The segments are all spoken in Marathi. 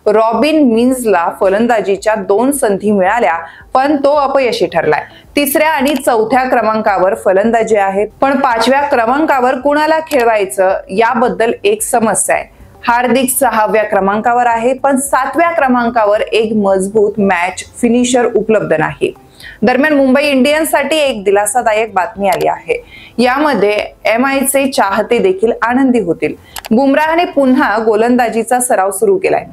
रॉबिन मिन्सला फलंदाजीच्या 2 संधी मिळाल्या, पण तो अपयशी ठरलाय। तिसऱ्या आणि चौथ्या क्रमांकावर फलंदाजी आहे, पण 5व्या क्रमांकावर कुणाला खेळवायचं याबद्दल एक समस्या आहे। हार्दिक 6व्या क्रमांकावर आहे, पण 7व्या क्रमांकावर एक मजबूत मॅच फिनिशर उपलब्ध नाही। दरम्यान मुंबई इंडियन्ससाठी एक दिलासादायक बातमी आली आहे। यामध्ये MIचे चाहते देखील आनंदी होतील। बुमराहने पुन्हा गोलंदाजीचा सराव सुरू केलाय।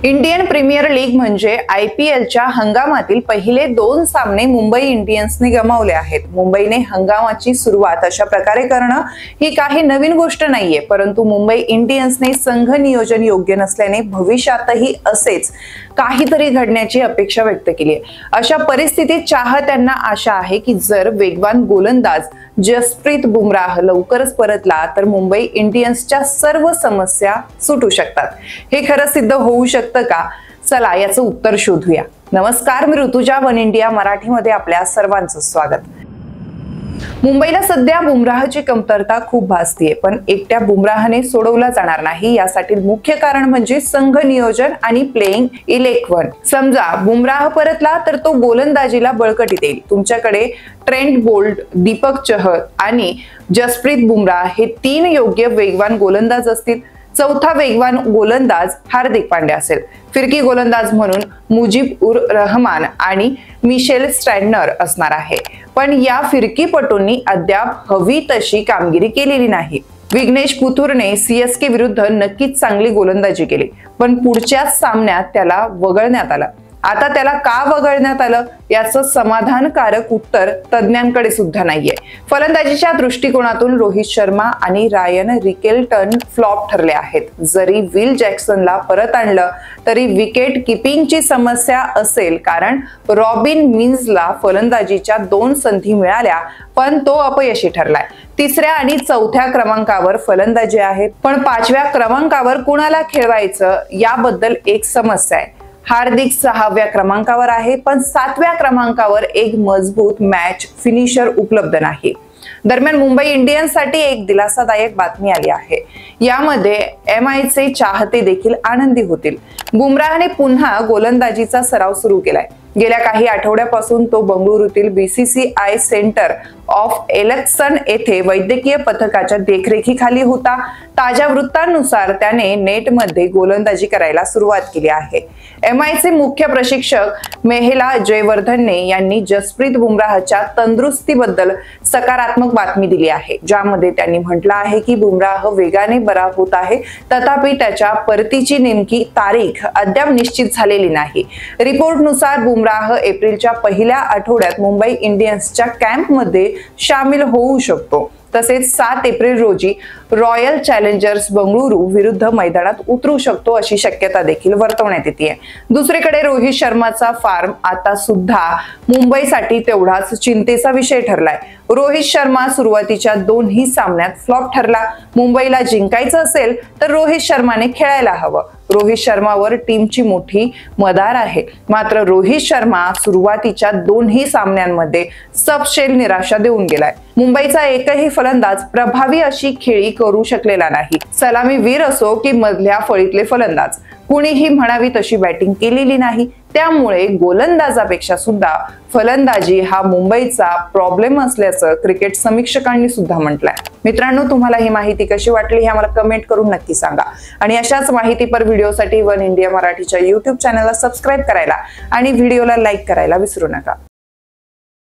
इंडियन प्रीमियर लीग म्हणजे IPLच्या हंगामातील पहिले 2 सामने मुंबई इंडियन्सने गमावले आहेत। मुंबईने हंगामाची सुरुवात अशा प्रकारे करणं ही काही नवीन गोष्ट नाहीये, परंतु मुंबई इंडियन्सने संघ नियोजन योग्य नसल्याने भविष्यातही असेच काहीतरी घडण्याची अपेक्षा व्यक्त केली आहे। अशा परिस्थितीत चाहत्यांना आशा आहे की जर वेगवान गोलंदाज जसप्रीत बुमराह लवकरच परतला तर मुंबई इंडियन्सच्या सर्व समस्या सुटू शकतात। हे खरं सिद्ध होऊ शकतं का? चला याचं उत्तर शोधूया। नमस्कार, मी ऋतुजा, वन इंडिया मराठीमध्ये आपल्या सर्वांचं स्वागत। मुंबईला सध्या बुमराहची कमतरता खूप भासतीये, पण एकट्या बुमराहने सोडवला जाणार नाही। यासाठी मुख्य कारण म्हणजे संघ नियोजन आणि प्लेइंग 11। समजा बुमराह परतला तर तो गोलंदाजीला बळकटीत येईल। तुमच्याकडे ट्रेंट बोल्ट, दीपक चहर आणि जसप्रीत बुमराह हे 3 योग्य वेगवान गोलंदाज असतील। चौथा वेगवान गोलंदाज हार्दिक पांड्या असेल। फिरकी गोलंदाज म्हणून मुजीब उर रहमान आणि मिशेल स्टँडनर असणार आहे, पण या फिरकीपटूंनी अद्याप हवी तशी कामगिरी केलेली नाही। विघ्नेश पुथुरने CSK विरुद्ध नक्कीच चांगली गोलंदाजी केली, पण पुढच्याच सामन्यात त्याला वगळण्यात आलं। आता त्याला का वगळण्यात आलं याचं समाधानकारक उत्तर तज्ञांकडे सुद्धा नाहीये। फलंदाजीच्या दृष्टिकोनातून रोहित शर्मा आणि रायन रिकेल्टन फ्लॉप ठरले आहेत। जरी विल जॅक्सनला परत आणलं तरी विकेट किपिंगची समस्या असेल, कारण रॉबिन मिन्सला फलंदाजीच्या 2 संधी मिळाल्या, पण तो अपयशी ठरलाय। तिसऱ्या आणि चौथ्या क्रमांकावर फलंदाजी आहे, पण 5व्या क्रमांकावर कुणाला खेळवायचं याबद्दल एक समस्या आहे। हार्दिक 6व्या क्रमांकावर आहे, पण 7व्या क्रमांकावर एक मजबूत मॅच फिनिशर उपलब्ध नाही। दरम्यान मुंबई इंडियन्ससाठी एक दिलासादायक बातमी आली आहे। यामध्ये MIचे चाहते देखील आनंदी होतील। बुमराहने पुन्हा गोलंदाजीचा सराव सुरू केलाय। गेल्या काही आठवड्यापासून तो बंगळुरूतील BCCI सेंटर ऑफ एलेक्सन येथे वैद्यकीय पथकाच्या देखरेखीखाली होता। ताज्या वृत्तांनुसार त्याने नेटमध्ये गोलंदाजी करायला सुरुवात केली आहे। MIचे मुख्य प्रशिक्षक मेहला जयवर्धनने यांनी जसप्रीत बुमराहच्या तंदुरुस्तीबद्दल सकारात्मक बातमी दिली आहे, ज्यामध्ये त्यांनी म्हटलं आहे की बुमराह वेगाने बरा होत आहे, तथापि त्याच्या परतीची नेमकी तारीख अद्याप निश्चित झालेली नाही। रिपोर्टनुसार बुमराह एप्रिलच्या पहिल्या आठवड्यात मुंबई इंडियन्सच्या कॅम्पमध्ये शामिल होऊ शकतो। तसेच 7 एप्रिल रोजी रॉयल चॅलेंजर्स बंगळुरू विरुद्ध मैदानात उतरू शकतो अशी शक्यता देखील वर्तवण्यात येते। दुसरीकडे रोहित शर्माचा फॉर्म आता सुद्धा मुंबईसाठी तेवढाच चिंतेचा विषय ठरलाय। रोहित शर्मा सुरुवातीच्या 2ही सामन्यात फ्लॉप ठरला। मुंबईला जिंकायचं असेल तर रोहित शर्माने खेळायला हवं। रोहित शर्मावर टीमची मोठी मदार आहे, मात्र रोहित शर्मा सुरुवातीच्या 2ही सामन्यांमध्ये सबशेल निराशा देऊन गेलाय। मुंबईचा एकही फलंदाज प्रभावी अशी खेळी करू शकलेला नाही। सलामीवीर असो की मधल्या फळीतले फलंदाज, कुणीही म्हणावी तशी बॅटिंग केलेली नाही। त्यामुळे गोलंदाजापेक्षा सुद्धा फलंदाजी हा मुंबईचा प्रॉब्लेम असल्याचं क्रिकेट समीक्षकांनी सुद्धा म्हटलंय। मित्रांनो, तुम्हाला ही माहिती कशी वाटली हे आम्हाला कमेंट करून नक्की सांगा, आणि अशाच माहितीपर व्हिडिओसाठी वन इंडिया मराठीच्या YouTube चॅनलला सबस्क्राईब करायला आणि व्हिडिओला लाईक करायला विसरू नका।